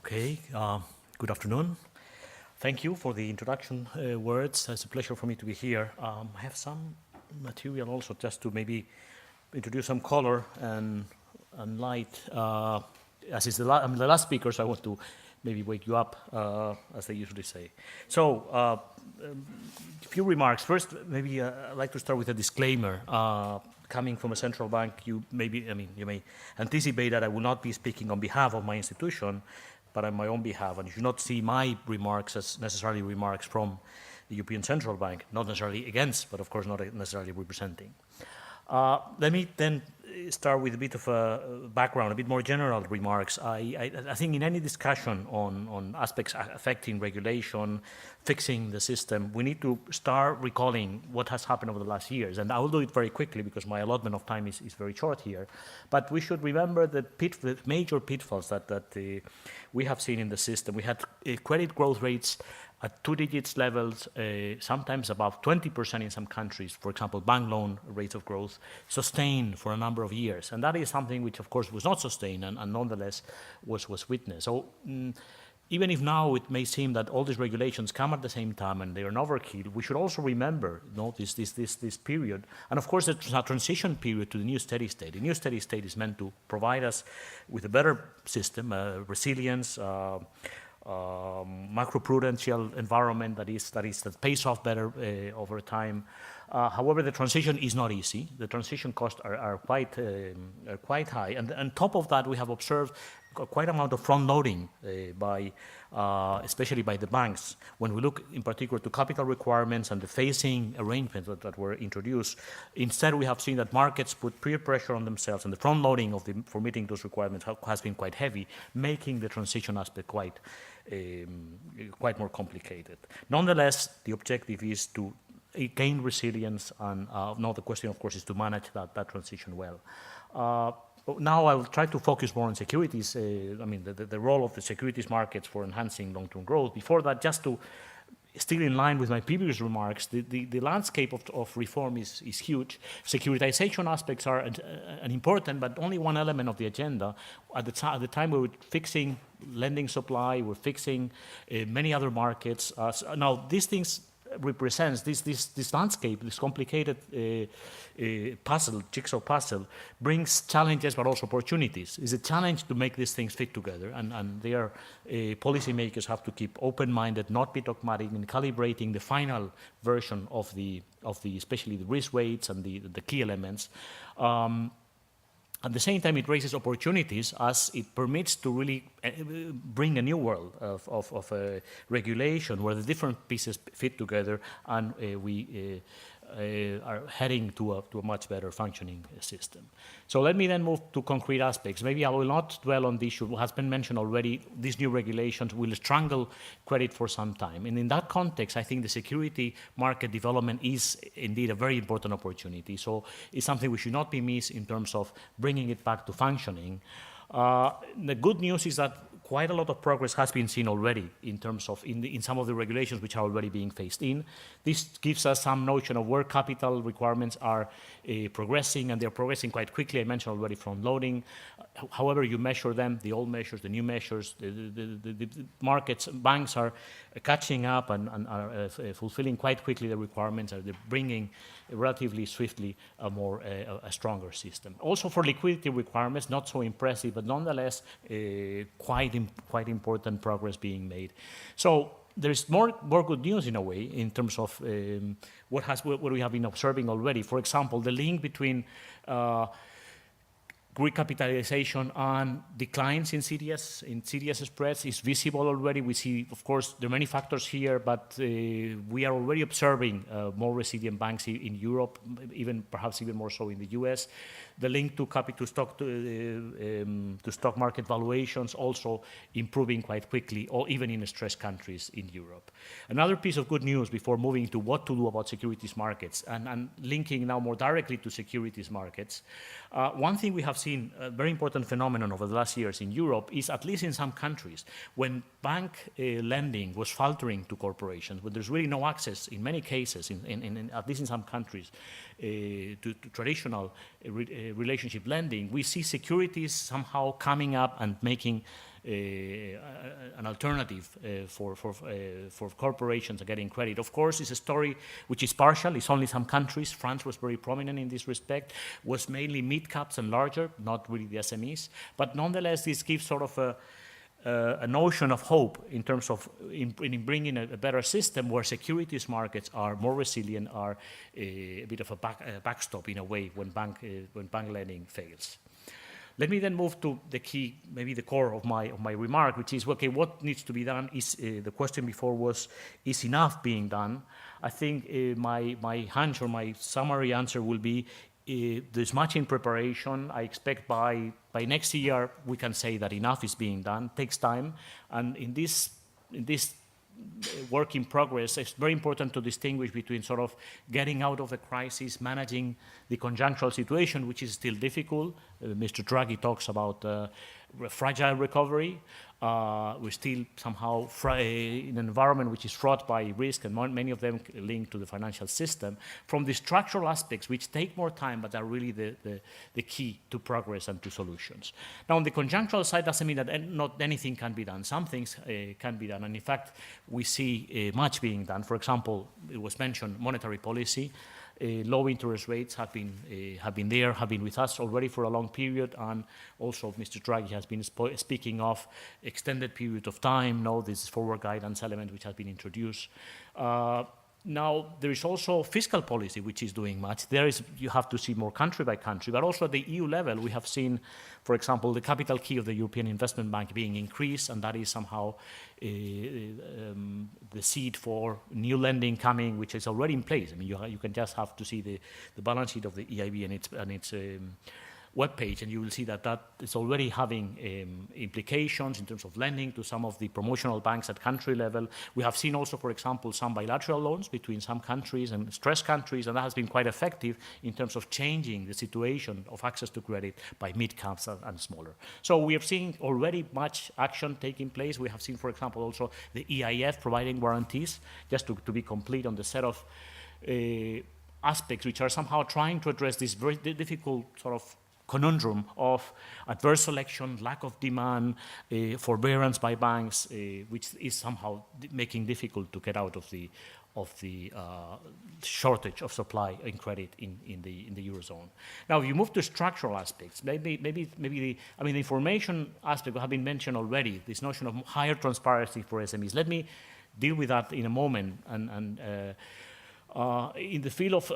Okay, good afternoon. Thank you for the introduction words. It's a pleasure for me to be here. I have some material also just to maybe introduce some color and light. As is I'm the last speaker, so I want to maybe wake you up, as they usually say. So, a few remarks. First, maybe I'd like to start with a disclaimer. Coming from a central bank, you may anticipate that I will not be speaking on behalf of my institution, but on my own behalf, and you should not see my remarks as necessarily remarks from the European Central Bank, not necessarily against, but of course not necessarily representing. Let me then start with a bit of a background, a bit more general remarks. I think in any discussion on aspects affecting regulation, fixing the system, we need to start recalling what has happened over the last years. And I will do it very quickly because my allotment of time is very short here. But we should remember the major pitfalls that we have seen in the system. We had credit growth rates at 2 digits levels, sometimes above 20% in some countries, for example, bank loan rates of growth, sustained for a number of years. And that is something which, of course, was not sustained and nonetheless was witnessed. So even if now it may seem that all these regulations come at the same time and they are an overkill, we should also remember this period. And of course, it's a transition period to the new steady state. The new steady state is meant to provide us with a better system, resilience, macroprudential environment that pays off better over time. However, the transition is not easy. The transition costs are quite high, and on top of that, we have observed quite an amount of front loading especially by the banks. When we look in particular to capital requirements and the phasing arrangements that were introduced, instead we have seen that markets put peer pressure on themselves, and the front loading for meeting those requirements has been quite heavy, making the transition aspect quite more complicated. Nonetheless, the objective is to gain resilience, and now the question, of course, is to manage that transition well. Now I will try to focus more on securities, the role of the securities markets for enhancing long-term growth. Before that, just to still in line with my previous remarks, the landscape of reform is huge. Securitization aspects are an important, but only one element of the agenda. At the time we were fixing lending supply, we're fixing many other markets. Now these things represents this landscape, this complicated jigsaw puzzle, brings challenges but also opportunities. It's a challenge to make these things fit together, and there policymakers have to keep open-minded, not be dogmatic in calibrating the final version of the especially the risk weights and the key elements. At the same time, it raises opportunities as it permits to really bring a new world of regulation where the different pieces fit together, and we are heading to a much better functioning system. So let me then move to concrete aspects. Maybe I will not dwell on the issue. It has been mentioned already. These new regulations will strangle credit for some time. And in that context, I think the security market development is indeed a very important opportunity. So it's something we should not be missed in terms of bringing it back to functioning. The good news is that quite a lot of progress has been seen already in terms of in some of the regulations which are already being phased in. This gives us some notion of where capital requirements are progressing, and they're progressing quite quickly. I mentioned already front loading. However you measure them, the old measures, the new measures, the markets, banks are catching up and are fulfilling quite quickly the requirements, and they're bringing relatively swiftly a stronger system. Also for liquidity requirements, not so impressive, but nonetheless quite important progress being made. So there's more good news in a way in terms of what we have been observing already. For example, the link between recapitalization and declines in CDS spreads is visible already. We see, of course, there are many factors here, but we are already observing more resilient banks in Europe, perhaps even more so in the US. The link to stock market valuations also improving quite quickly, or even in stressed countries in Europe. Another piece of good news before moving to what to do about securities markets, and linking now more directly to securities markets. One thing we have seen, a very important phenomenon over the last years in Europe, is at least in some countries, when bank lending was faltering to corporations, when there's really no access in many cases, at least in some countries, to traditional relationship lending, we see securities somehow coming up and making an alternative for corporations getting credit. Of course, it's a story which is partial. It's only some countries. France was very prominent in this respect, was mainly mid-caps and larger, not really the SMEs. But nonetheless, this gives sort of a notion of hope in terms of in bringing a better system where securities markets are more resilient, are a bit of a backstop in a way when bank lending fails. Let me then move to the key, maybe the core of my remark, which is, okay, what needs to be done? Is the question before was, is enough being done? I think my hunch or my summary answer will be, there's much in preparation. I expect by next year we can say that enough is being done. It takes time, and in this work in progress, it's very important to distinguish between sort of getting out of the crisis, managing the conjunctural situation, which is still difficult. Mr. Draghi talks about fragile recovery. We're still somehow in an environment which is fraught by risk, and many of them linked to the financial system. From the structural aspects, which take more time, but are really the key to progress and to solutions. Now, on the conjunctural side, doesn't mean that not anything can be done. Some things can be done, and in fact, we see much being done. For example, it was mentioned monetary policy. Low interest rates have been with us already for a long period, and also Mr. Draghi has been speaking of extended period of time. Now this forward guidance element which has been introduced. Now, there is also fiscal policy, which is doing much. You have to see more country by country, but also at the EU level, we have seen, for example, the capital key of the European Investment Bank being increased, and that is somehow the seed for new lending coming, which is already in place. I mean, you can just have to see the balance sheet of the EIB and its webpage, and you will see that is already having implications in terms of lending to some of the promotional banks at country level. We have seen also, for example, some bilateral loans between some countries and stressed countries, and that has been quite effective in terms of changing the situation of access to credit by mid-caps and smaller. So we have seen already much action taking place. We have seen, for example, also the EIF providing guarantees, just to be complete on the set of aspects which are somehow trying to address this very difficult sort of conundrum of adverse selection, lack of demand, forbearance by banks, which is somehow making difficult to get out of the shortage of supply and credit in the Eurozone. Now, if you move to structural aspects, maybe the information aspect have been mentioned already, this notion of higher transparency for SMEs. Let me deal with that in a moment. In the field of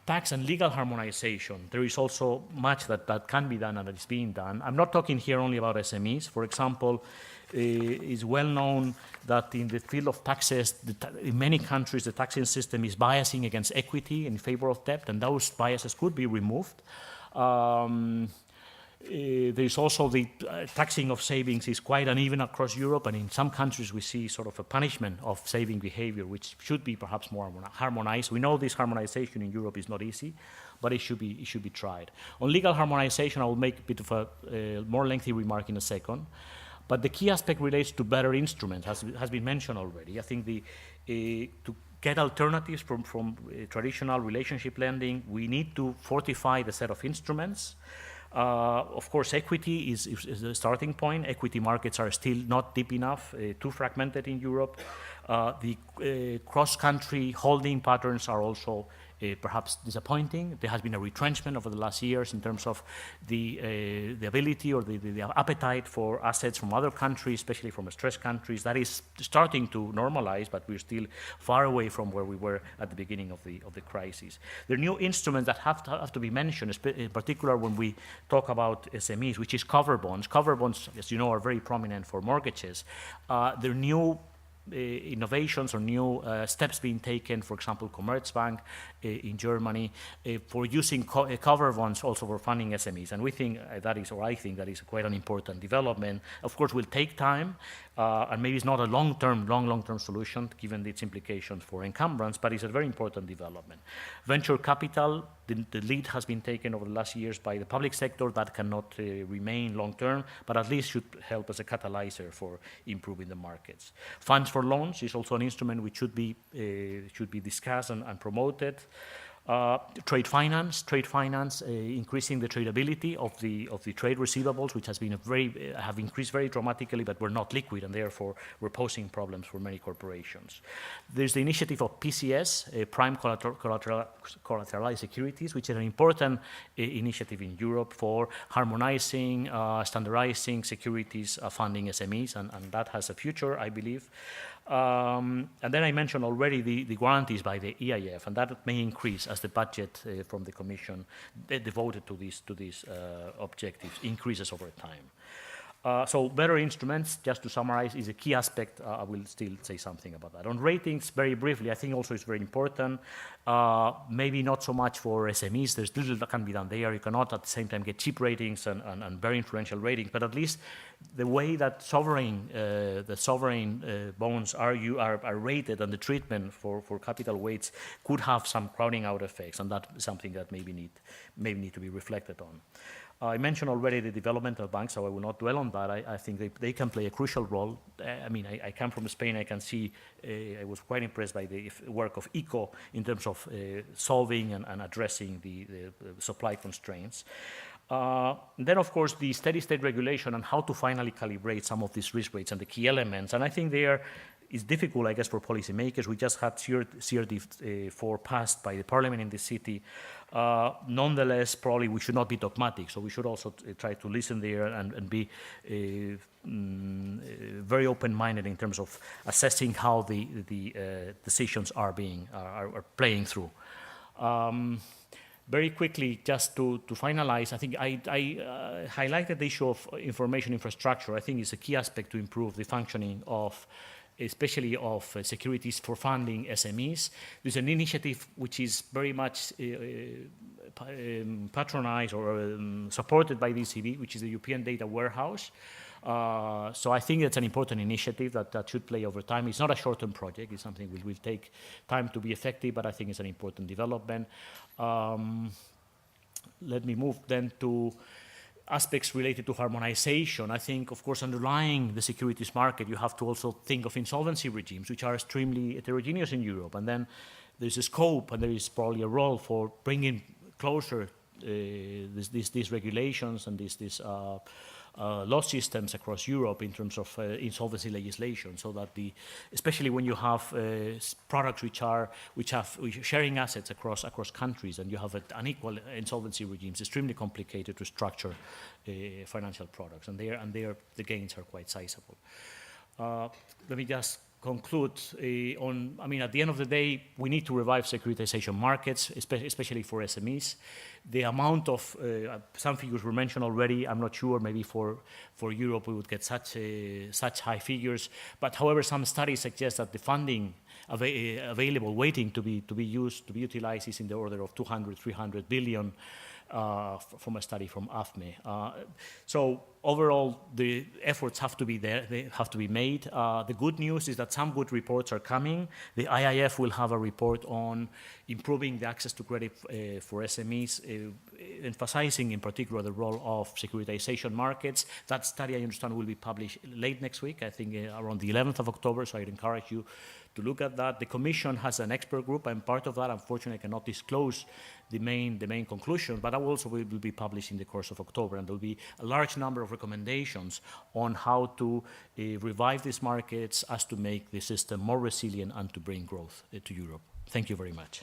tax and legal harmonization, there is also much that can be done and that is being done. I'm not talking here only about SMEs. For example, it's well known that in the field of taxes, in many countries, the taxing system is biasing against equity in favor of debt, and those biases could be removed. There's also the taxing of savings is quite uneven across Europe, and in some countries we see sort of a punishment of saving behavior, which should be perhaps more harmonized. We know this harmonization in Europe is not easy, but it should be tried. On legal harmonization, I will make a bit of a more lengthy remark in a second. But the key aspect relates to better instruments, has been mentioned already. I think to get alternatives from traditional relationship lending, we need to fortify the set of instruments. Of course, equity is the starting point. Equity markets are still not deep enough, too fragmented in Europe. The cross-country holding patterns are also perhaps disappointing. There has been a retrenchment over the last years in terms of the ability or the appetite for assets from other countries, especially from stressed countries. That is starting to normalize, but we're still far away from where we were at the beginning of the crisis. There are new instruments that have to be mentioned, in particular when we talk about SMEs, which is cover bonds. Cover bonds, as you know, are very prominent for mortgages. There are new innovations or new steps being taken, for example, Commerzbank in Germany, for using cover bonds also for funding SMEs. And we think that is, or I think that is quite an important development. Of course, will take time, and maybe it's not a long-term solution given its implications for encumbrance, but it's a very important development. Venture capital, the lead has been taken over the last years by the public sector. That cannot remain long-term, but at least should help as a catalyzer for improving the markets. Funds for loans is also an instrument which should be discussed and promoted. Trade finance, increasing the tradability of the trade receivables, which has been have increased very dramatically, but we're not liquid, and therefore we're posing problems for many corporations. There's the initiative of PCS, prime collateralized securities, which is an important initiative in Europe for harmonizing, standardizing securities funding SMEs, and that has a future, I believe. And then I mentioned already the guarantees by the EIF, and that may increase as the budget from the Commission devoted to these objectives increases over time. So better instruments, just to summarize, is a key aspect. I will still say something about that. On ratings, very briefly, I think also it's very important. Maybe not so much for SMEs. There's little that can be done there. You cannot at the same time get cheap ratings and very influential ratings, but at least the way that the sovereign bonds are rated and the treatment for capital weights could have some crowding out effects, and that's something that maybe need to be reflected on. I mentioned already the developmental banks, so I will not dwell on that. I think they can play a crucial role. I mean, I come from Spain. I can see, I was quite impressed by the work of ICO in terms of solving and addressing the supply constraints. Then, of course, the steady-state regulation and how to finally calibrate some of these risk weights and the key elements. And I think there is difficult, I guess, for policymakers. We just had CRD4 passed by the parliament in the city. Nonetheless, probably we should not be dogmatic. So we should also try to listen there and be very open-minded in terms of assessing how the decisions are playing through. Very quickly, just to finalize, I think I highlighted the issue of information infrastructure. I think it's a key aspect to improve the functioning of, especially of securities for funding SMEs. There's an initiative which is very much patronized or supported by the ECB, which is the European Data Warehouse. So I think it's an important initiative that should play over time. It's not a short-term project. It's something which will take time to be effective, but I think it's an important development. Let me move then to aspects related to harmonization. I think, of course, underlying the securities market, you have to also think of insolvency regimes, which are extremely heterogeneous in Europe. And then there's a scope, and there is probably a role for bringing closer these regulations and these law systems across Europe in terms of insolvency legislation, so that especially when you have products which have sharing assets across countries, and you have unequal insolvency regimes, extremely complicated to structure financial products, and there the gains are quite sizable. Let me just conclude I mean, at the end of the day, we need to revive securitization markets, especially for SMEs. The amount of, some figures were mentioned already. I'm not sure, maybe for Europe we would get such high figures. But however, some studies suggest that the funding available waiting to be utilized is in the order of 200, 300 billion. From a study from AFME. So overall, the efforts have to be there, they have to be made. The good news is that some good reports are coming. The IIF will have a report on improving the access to credit for SMEs, emphasizing in particular the role of securitization markets. That study, I understand, will be published late next week, I think around the 11th of October, so I'd encourage you to look at that. The Commission has an expert group. I'm part of that. Unfortunately, I cannot disclose the main conclusion, but that also will be published in the course of October, and there will be a large number of recommendations on how to revive these markets as to make the system more resilient and to bring growth to Europe. Thank you very much.